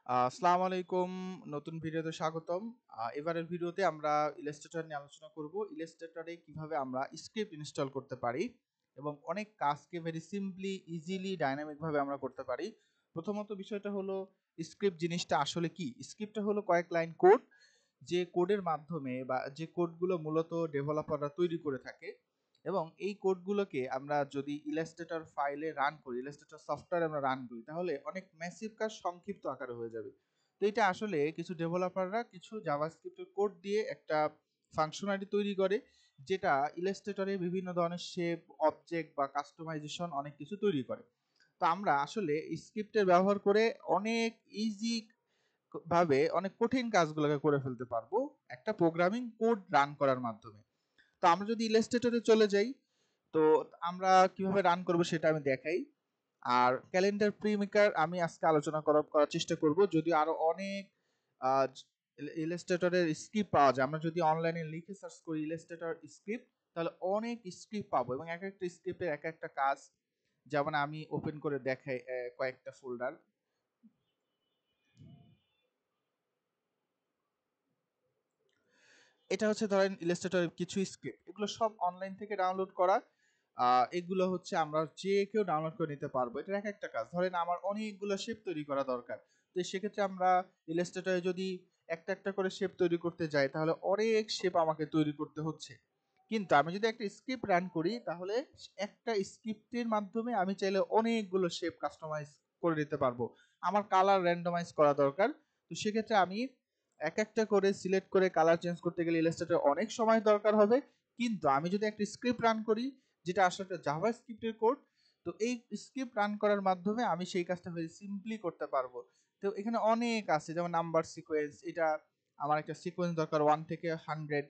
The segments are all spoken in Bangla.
আসসালামু আলাইকুম। নতুন ভিডিওতে স্বাগতম। এবারের ভিডিওতে আমরা ইলাস্ট্রেটর নিয়ে আলোচনা করব। ইলাস্ট্রেটরে কিভাবে আমরা স্ক্রিপ্ট ইনস্টল করতে পারি এবং অনেক কাজকে ভেরি সিম্পলি, ইজিলি, ডাইনামিকভাবে আমরা করতে পারি। প্রথমত বিষয়টা হলো স্ক্রিপ্ট জিনিসটা আসলে কি? স্ক্রিপ্টটা হলো কয়েক লাইন কোড, যে কোডের মাধ্যমে বা যে কোডগুলো মূলত ডেভেলপাররা তৈরি করে থাকে, এবং এই কোডগুলোকে আমরা যদি ইলাস্ট্রেটর ফাইলে রান করি, ইলাস্ট্রেটর সফটওয়্যারে আমরা রান করি, তাহলে অনেক ম্যাসিভ কাজ সংক্ষিপ্ত আকারে হয়ে যাবে। তো এটা আসলে কিছু ডেভেলপাররা কিছু জাভাস্ক্রিপ্টের কোড দিয়ে একটা ফাংশনালিটি তৈরি করে, যেটা ইলাস্ট্রেটরে বিভিন্ন ধরনের শেপ, অবজেক্ট বা কাস্টমাইজেশন অনেক কিছু তৈরি করে। তো আমরা আসলে স্ক্রিপ্টের ব্যবহার করে অনেক ইজি ভাবে অনেক কঠিন কাজগুলোকে করে ফেলতে পারবো একটা প্রোগ্রামিং কোড রান করার মাধ্যমে। তো আমরা যদি ইলাস্ট্রেটরে চলে যাই, তো আমরা কিভাবে রান করব সেটা আমি দেখাই। আর ক্যালেন্ডার প্রিমেকার আমি আজকে আলোচনা করার চেষ্টা করব, যদি আরো অনেক ইলাস্ট্রেটরের স্ক্রিপ্ট পাওয়া যায়। আমরা যদি অনলাইনে লিখে সার্চ করি ইলাস্ট্রেটর স্ক্রিপ্ট, তাহলে অনেক স্ক্রিপ্ট পাবো এবং এক একটা স্ক্রিপ্টের এক একটা কাজ। যেমন আমি ওপেন করে দেখাই কয়েকটা ফোল্ডার। এটা হচ্ছে ধরেন ইলাস্ট্রেটরের কিছু স্ক্রিপ্ট, এগুলো সব অনলাইন থেকে ডাউনলোড করা। এগুলো হচ্ছে আমরা যে কেউ ডাউনলোড করে নিতে পারবো। এটার এক একটা কাজ, ধরেন আমার অনেকগুলো শেপ তৈরি করা দরকার। তো সেক্ষেত্রে আমরা ইলাস্ট্রেটরে যদি একটা একটা করে শেপ তৈরি করতে যাই, তাহলে অনেক শেপ আমাকে তৈরি করতে হচ্ছে। কিন্তু আমি যদি একটা স্ক্রিপ্ট রান করি, তাহলে একটা স্ক্রিপ্টের মাধ্যমে আমি চাইলে অনেকগুলো শেপ কাস্টমাইজ করে নিতে পারবো। আমার কালার র্যান্ডমাইজ করা দরকার, তো সেক্ষেত্রে আমি এক একটা করে সিলেক্ট করে কালার চেঞ্জ করতে গেলে ইলাস্ট্রেটর অনেক সময় দরকার হবে। কিন্তু আমি যদি একটা স্ক্রিপ্ট রান করি, যেটা আসলে একটা জাভা স্ক্রিপ্টের কোড, তো এই স্ক্রিপ্ট রান করার মাধ্যমে আমি সেই কাজটা ভেরি সিম্পলি করতে পারবো। তো এখানে অনেক আছে, যেমন নাম্বার সিকোয়েন্স, এটা আমার একটা সিকোয়েন্স দরকার 1 থেকে 100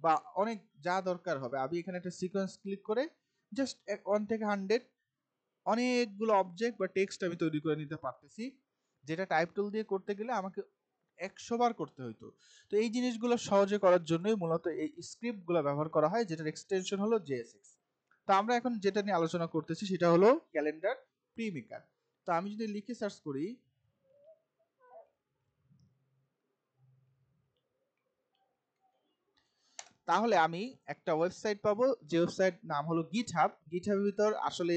বা অনেক যা দরকার হবে, আমি এখানে একটা সিকোয়েন্স ক্লিক করে জাস্ট 1 থেকে 100 অনেকগুলো অবজেক্ট বা টেক্সট আমি তৈরি করে নিতে পারতেছি, যেটা টাইপ টুল দিয়ে করতে গেলে আমাকে 100 বার করতে হইতো। তো এই জিনিসগুলো সহজে করার জন্যই মূলত এই স্ক্রিপ্টগুলো ব্যবহার করা হয়, যেটার এক্সটেনশন হলো JSX। তো আমরা এখন যেটা নিয়ে আলোচনা করতেছি সেটা হলো ক্যালেন্ডার প্রিমেকার। তো আমি যদি লিখে সার্চ করি, তাহলে আমি একটা ওয়েবসাইট পাবো, যে ওয়েবসাইট নাম হলো গিটহাব। গিটহাবের ভিতর আসলে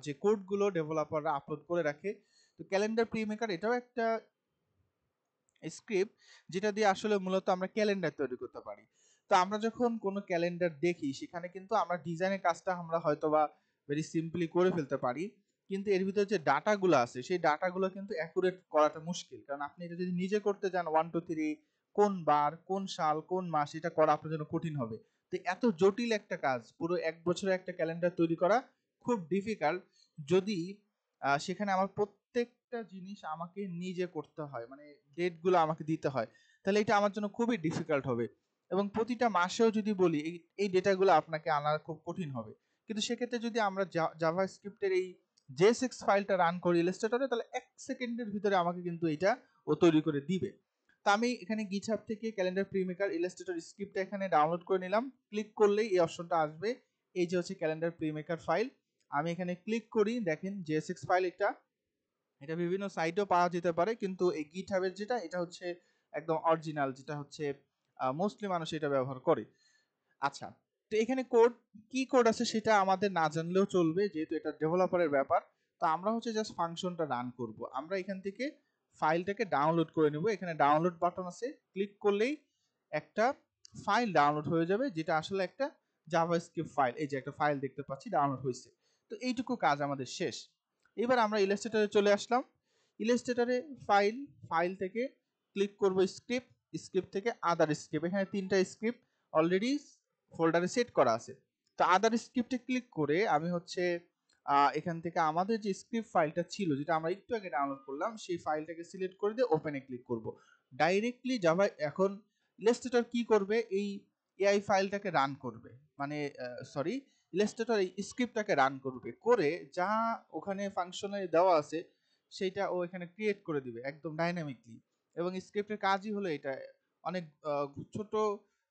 যে কোডগুলো ডেভেলপাররা আপলোড করে রাখে। তো ক্যালেন্ডার প্রিমেকার এটাও একটা স্ক্রিপ্ট, যেটা দিয়ে আসলে মূলত আমরা ক্যালেন্ডার তৈরি করতে পারি। তো আমরা যখন কোনো ক্যালেন্ডার দেখি, সেখানে কিন্তু আমরা ডিজাইনের কাজটা আমরা হয়তোবা ভেরি সিম্পলি করে ফেলতে পারি, কিন্তু এর ভিতরে যে ডাটাগুলো আছে সেই ডাটাগুলো কিন্তু অ্যাকুরেট করাটা মুশকিল। কারণ আপনি এটা যদি নিজে করতে যান 1 2 3 কোন বার, কোন সাল, কোন মাস, এটা করা আপনার জন্য কঠিন হবে। তো এত জটিল একটা কাজ, পুরো 1 বছরের একটা ক্যালেন্ডার তৈরি করা খুব ডিফিকাল্ট। যদি সেখানে আমার প্রত্যেকটা জিনিস আমাকে নিজে করতে হয়, মানে ডেটগুলো আমাকে দিতে হয়, তাহলে এটা আমার জন্য খুবই ডিফিকাল্ট হবে। এবং প্রতিটা মাসেও যদি বলি এই ডেটাগুলো আপনাকে আনা খুব কঠিন হবে। কিন্তু সেক্ষেত্রে যদি আমরা জাভা স্ক্রিপ্টের এই জেএসএক্স ফাইলটা রান করি ইলাস্ট্রেটরে, তাহলে 1 সেকেন্ডের ভিতরে আমাকে কিন্তু এটা ও তৈরি করে দিবে। তো আমি এখানে গিটহাব থেকে ক্যালেন্ডার প্রিমেকার ইলাস্ট্রেটর স্ক্রিপ্টটা এখানে ডাউনলোড করে নিলাম। ক্লিক করলেই এই অপশনটা আসবে, এই যে হচ্ছে ক্যালেন্ডার প্রিমেকার ফাইল। আমি এখানে ক্লিক করি, দেখেন জেএসএক্স ফাইল। এটা এটা বিভিন্ন সাইটেও পাওয়া যেতে পারে, কিন্তু এই গিটহাবের যেটা, এটা হচ্ছে একদম অরিজিনাল, যেটা হচ্ছে মোস্টলি মানুষ এটা ব্যবহার করে। আচ্ছা, তো এখানে কোড, কি কোড আছে সেটা আমাদের না জানলেও চলবে, যেহেতু এটা ডেভেলপারের ব্যাপার। তো আমরা হচ্ছে জাস্ট ফাংশনটা রান করব। আমরা এখান থেকে ফাইলটাকে ডাউনলোড করে নেব। এখানে ডাউনলোড বাটন আছে, ক্লিক করলেই একটা ফাইল ডাউনলোড হয়ে যাবে, যেটা আসলে একটা জাভাস্ক্রিপ্ট ফাইল। এই যে একটা ফাইল দেখতে পাচ্ছি ডাউনলোড হয়েছে। তো এইটুকু কাজ আমাদের শেষ। এবার আমরা ইলাস্ট্রেটরে চলে আসলাম। ইলাস্ট্রেটরে ফাইল, ফাইল থেকে ক্লিক করব স্ক্রিপ্ট, স্ক্রিপ্ট থেকে আদার স্ক্রিপ্ট। এখানে 3টা স্ক্রিপ্ট অলরেডি ফোল্ডারে সেট করা আছে। তো আদার স্ক্রিপ্টে ক্লিক করে আমি হচ্ছে এখান থেকে আমাদের যে স্ক্রিপ্ট ফাইলটা ছিল, যেটা আমরা একটু আগে ডাউনলোড করলাম, সেই ফাইলটাকে সিলেক্ট করে দিয়ে ওপেনে ক্লিক করব। ডাইরেক্টলি জাভা এখন ইলাস্ট্রেটর কি করবে, এই এআই ফাইলটাকে রান করবে, মানে সরি, ইলাস্ট্রেটর এই স্ক্রিপ্টটাকে রান করবে, করে যা ওখানে ফাংশনে দেওয়া আছে সেইটা ও এখানে ক্রিয়েট করে দিবে একদম ডাইনামিকলি। এবং স্ক্রিপ্টের কাজই হলো এটা। অনেক ছোট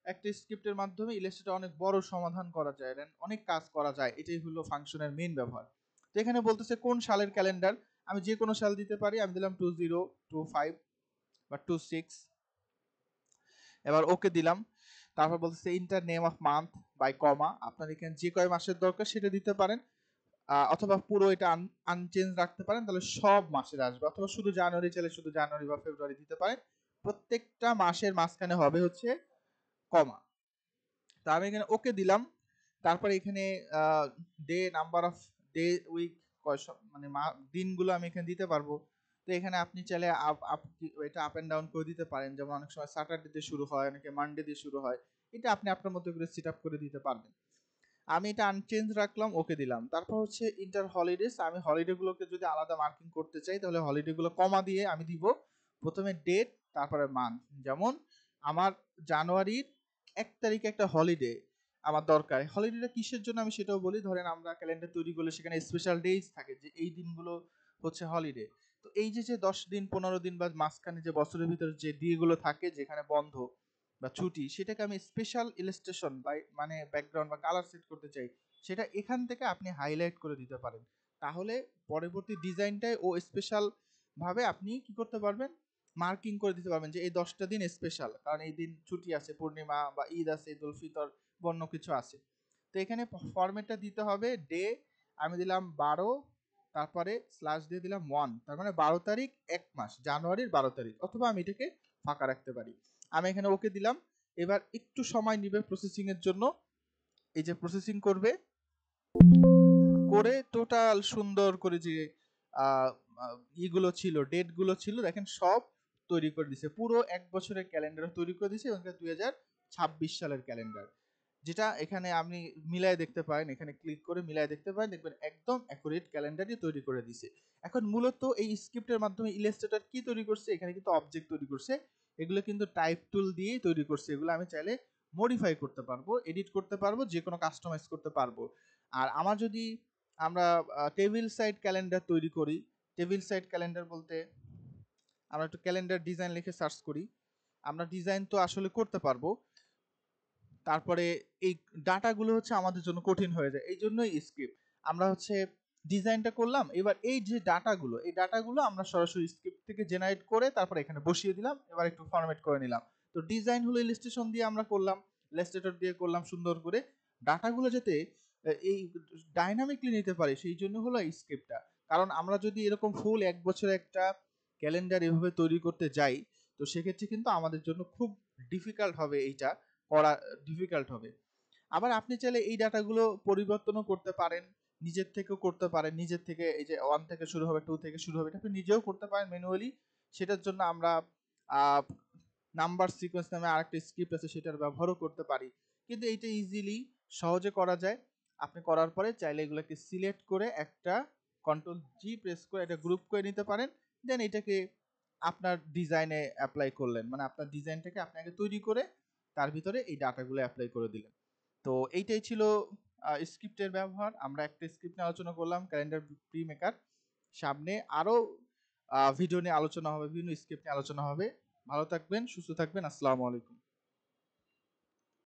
একটা স্ক্রিপ্টের মাধ্যমে ইলাস্ট্রেটর অনেক বড় সমাধান করা যায়, অনেক কাজ করা যায়। এটাই হলো ফাংশনের মেইন ব্যবহার। তো এখানে বলতেছে কোন সালের ক্যালেন্ডার, আমি যে কোনো সাল দিতে পারি, আমি দিলাম 2025 বা 26। এবার ওকে দিলাম। তারপর বলতেছে enter name of month by comma, আপনার এখানে যে কয় মাসের দরকার সেটা দিতে পারেন, অথবা পুরো এটা আনচেঞ্জ রাখতে পারেন, তাহলে সব মাসের আসবে, অথবা শুধু জানুয়ারি চাইলে শুধু জানুয়ারি বা ফেব্রুয়ারি দিতে পারেন, প্রত্যেকটা মাসের মাঝখানে হবে হচ্ছে কমা। তো আমি এখানে ওকে দিলাম। তারপরে এখানে day, number of day, week, মানে দিনগুলো আমি এখানে দিতে পারবো। তো এখানে আপনি চাইলে এটা আপ অ্যান্ড ডাউন করে দিতে পারেন, যেমন অনেক সময় স্যাটারডে দিয়ে শুরু হয়, অনেকে মানডে দিয়ে শুরু হয়, এটা আপনি আপনার মতো করে সেট আপ করে দিতে পারবেন। আমি এটা আনচেঞ্জ রাখলাম, ওকে দিলাম। তারপর হচ্ছে ইন্টার হলিডেজ, আমি হলিডেগুলোকে যদি আলাদা মার্কিং করতে চাই তাহলে হলিডেগুলো কমা দিয়ে আমি দিব প্রথমে ডেট, তারপরে মান্থ। যেমন আমার জানুয়ারির 1 তারিখে একটা হলিডে আমার দরকার, হলিডেটা কিসের জন্য আমি সেটাও বলি। ধরেন আমরা ক্যালেন্ডার তৈরি করলে সেখানে স্পেশাল ডেজ থাকে যে এই দিনগুলো হচ্ছে হলিডে। তো এই যে 10 দিন 15 দিন বা মাঝখানে যে বছরের ভিতরে যে দিনগুলো থাকে যেখানে বন্ধ বা ছুটি, সেটাকে আমি স্পেশাল ইলাস্ট্রেশন বা মানে ব্যাকগ্রাউন্ড বা কালার সেট করতে চাই, সেটা এখান থেকে আপনি হাইলাইট করে দিতে পারেন। তাহলে পরবর্তী ডিজাইনটায় ও স্পেশাল ভাবে আপনি কি করতে পারবেন, মার্কিং করে দিতে পারবেন যে এই 10টা দিন স্পেশাল, কারণ এই দিন ছুটি আছে, পূর্ণিমা বা ঈদ আছে, ঈদ উল ফিতর, অন্য কিছু আছে। তো এখানে ফরম্যাটটা দিতে হবে ডে, আমি দিলাম 12, তারপরে স্ল্যাশ দিয়ে দিলাম 1, তার মানে 12 তারিখ 1 মাস, জানুয়ারির 12 তারিখ, অথবা আমি এটাকে ফাঁকা রাখতে পারি। আমি এখানে ওকে দিলাম। এবার একটু সময় নিবে প্রসেসিং এর জন্য, এই যে প্রসেসিং করবে, করে টোটাল সুন্দর করে যে ইগুলো ছিল, ডেট গুলো ছিল, দেখেন সব তৈরি করে দিছে, পুরো 1 বছরের ক্যালেন্ডার তৈরি করে দিছে, এবং 2026 সালের ক্যালেন্ডার, যেটা এখানে আপনি মিলায় দেখতে পারেন, এখানে ক্লিক করে মিলায় দেখতে পারেন, দেখবেন একদম অ্যাকুরেট ক্যালেন্ডারই তৈরি করে দিছে। এখন মূলত এই স্ক্রিপ্টের মাধ্যমে ইলাস্ট্রেটর কি তৈরি করছে, এখানে কিন্তু অবজেক্ট তৈরি করছে, এগুলো কিন্তু টাইপ টুল দিয়েই তৈরি করছে, এগুলো আমি চাইলে মডিফাই করতে পারবো, এডিট করতে পারবো, যে কোনো কাস্টমাইজ করতে পারবো। আর আমার যদি আমরা টেবিল সাইড ক্যালেন্ডার তৈরি করি, টেবিল সাইড ক্যালেন্ডার বলতে আমরা একটু ক্যালেন্ডার ডিজাইন লিখে সার্চ করি, আমরা ডিজাইন তো আসলে করতে পারবো, তারপরে এই ডাটাগুলো হচ্ছে আমাদের জন্য কঠিন হয়ে যায়, এই জন্যই স্ক্রিপ্ট। আমরা হচ্ছে ডিজাইনটা করলাম, এবার এই যে ডাটাগুলো, এই ডাটাগুলো আমরা সরাসরি স্ক্রিপ্ট থেকে জেনারেট করে তারপর এখানে বসিয়ে দিলাম, এবার একটু ফরম্যাট করে নিলাম। তো ডিজাইন হলো ইলাস্ট্রেশন দিয়ে আমরা করলাম, ইলাস্ট্রেটর দিয়ে করলাম সুন্দর করে, ডাটাগুলো যাতে এই ডাইনামিকলি নিতে পারি সেই জন্য হলো এই স্ক্রিপ্টটা। কারণ আমরা যদি এরকম ফুল 1 বছরে একটা ক্যালেন্ডার এভাবে তৈরি করতে যাই, তো সেক্ষেত্রে কিন্তু আমাদের জন্য খুব ডিফিকাল্ট হবে, এইটা করা ডিফিকাল্ট হবে। আবার আপনি চাইলে এই ডাটাগুলো পরিবর্তনও করতে পারেন, নিজের থেকেও করতে পারেন, নিজের থেকে এই যে 1 থেকে শুরু হবে, 2 থেকে শুরু হবে, এটা আপনি নিজেও করতে পারেন ম্যানুয়ালি। সেটার জন্য আমরা নাম্বার সিকোয়েন্স নামে আরেকটা স্ক্রিপ্ট আছে, সেটার ব্যবহারও করতে পারি, কিন্তু এইটা ইজিলি সহজে করা যায়। আপনি করার পরে চাইলে এগুলোকে সিলেক্ট করে একটা কন্ট্রোল জি প্রেস করে এটা গ্রুপ করে নিতে পারেন, দেন এটাকে আপনার ডিজাইনে অ্যাপ্লাই করলেন, মানে আপনার ডিজাইনটাকে আপনি আগে তৈরি করে তার ভিতরে এই ডাটাগুলো অ্যাপ্লাই করে দিলেন। তো এইটাই ছিল স্ক্রিপ্টের ব্যবহার। আমরা একটা স্ক্রিপ্ট নিয়ে আলোচনা করলাম, ক্যালেন্ডার প্রি মেকার। সামনে আরও ভিডিও নিয়ে আলোচনা হবে, বিভিন্ন স্ক্রিপ্ট নিয়ে আলোচনা হবে। ভালো থাকবেন, সুস্থ থাকবেন, আসসালামু আলাইকুম।